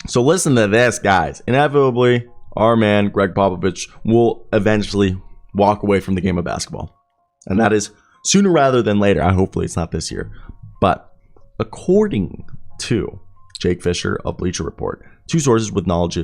So listen to this, guys. Inevitably, our man, Gregg Popovich, will eventually walk away from the game of basketball. And that is sooner rather than later. Hopefully it's not this year. But according to Jake Fischer of Bleacher Report, two sources with knowledge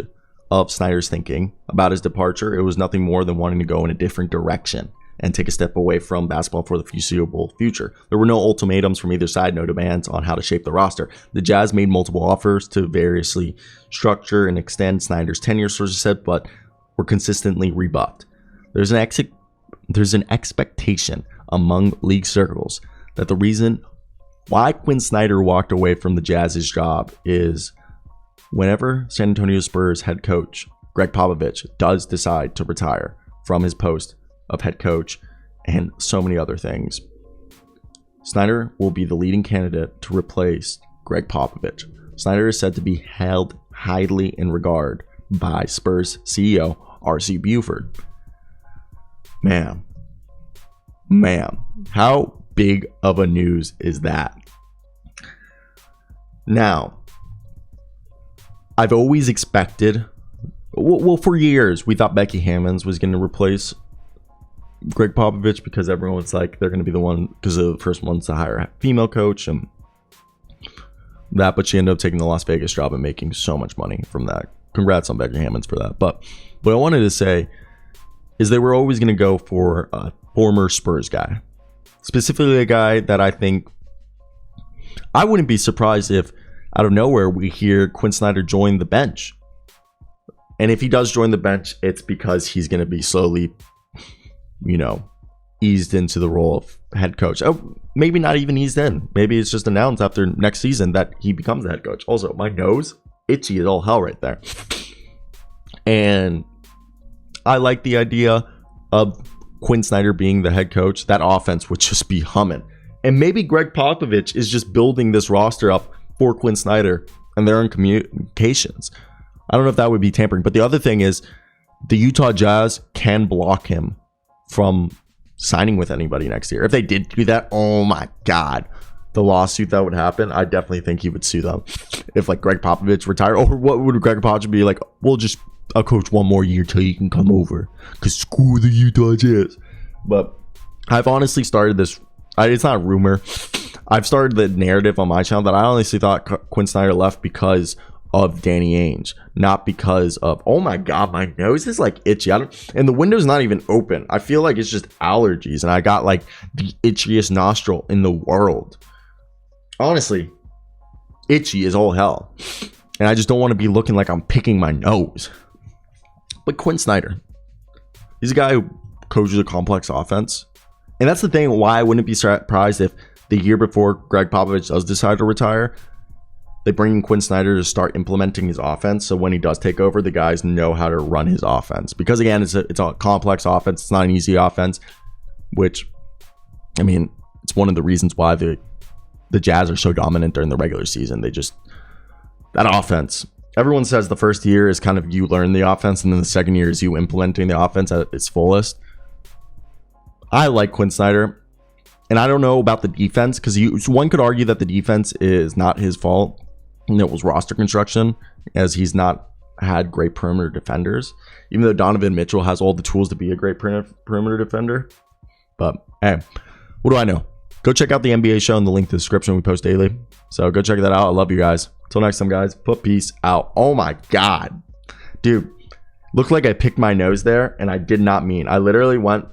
of Snyder's thinking about his departure, it was nothing more than wanting to go in a different direction and take a step away from basketball for the foreseeable future. There were no ultimatums from either side, no demands on how to shape the roster. The Jazz made multiple offers to variously structure and extend Snyder's tenure, sources said, but were consistently rebuffed. There's an expectation among league circles that the reason why Quin Snyder walked away from the Jazz's job is whenever San Antonio Spurs head coach Gregg Popovich does decide to retire from his post of head coach and so many other things, Snyder will be the leading candidate to replace Gregg Popovich. Snyder is said to be held highly in regard by Spurs CEO R.C. Buford. Man, how big of a news is that? Now, I've always expected, well, for years, we thought Becky Hammons was going to replace Gregg Popovich because everyone was like, they're going to be the one, because they're the first ones to hire a female coach and that, but she ended up taking the Las Vegas job and making so much money from that. Congrats on Becky Hammons for that. But what I wanted to say is they were always going to go for a former Spurs guy, specifically a guy that I think, I wouldn't be surprised if out of nowhere we hear Quin Snyder join the bench. And if he does join the bench, it's because he's going to be slowly, eased into the role of head coach. Oh, maybe not even eased in. Maybe it's just announced after next season that he becomes the head coach. Also, my nose, itchy as all hell right there. And I like the idea of Quin Snyder being the head coach. That offense would just be humming. And maybe Gregg Popovich is just building this roster up for Quin Snyder and their own communications. I don't know if that would be tampering. But the other thing is the Utah Jazz can block him from signing with anybody next year. If they did do that, oh my God, the lawsuit that would happen, I definitely think he would sue them. If like Gregg Popovich retired, or what would Gregg Popovich be like? I'll coach one more year till you can come over, because screw the Utah Jazz. But I've honestly started this, it's not a rumor, I've started the narrative on my channel that I honestly thought Quin Snyder left because of Danny Ainge, not because of, oh my God, my nose is like itchy. And the window's not even open. I feel like it's just allergies, and I got like the itchiest nostril in the world. Honestly, itchy is all hell. And I just don't want to be looking like I'm picking my nose. But Quin Snyder, he's a guy who coaches a complex offense. And that's the thing why I wouldn't be surprised if the year before Gregg Popovich does decide to retire, they bring in Quin Snyder to start implementing his offense. So when he does take over, the guys know how to run his offense. Because again, it's a complex offense. It's not an easy offense, which, I mean, it's one of the reasons why the Jazz are so dominant during the regular season. That offense, everyone says the first year is kind of you learn the offense, and then the second year is you implementing the offense at its fullest. I like Quin Snyder, and I don't know about the defense, because one could argue that the defense is not his fault. And it was roster construction, as he's not had great perimeter defenders, even though Donovan Mitchell has all the tools to be a great perimeter defender. But hey, what do I know? Go check out the NBA show in the link in the description. We post daily, so go check that out. I love you guys. Till next time, guys. Peace out. Oh my God, dude, looked like I picked my nose there, and I did not mean. I literally went.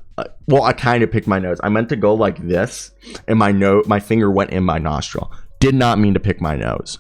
Well, I kind of picked my nose. I meant to go like this, and my finger went in my nostril. Did not mean to pick my nose.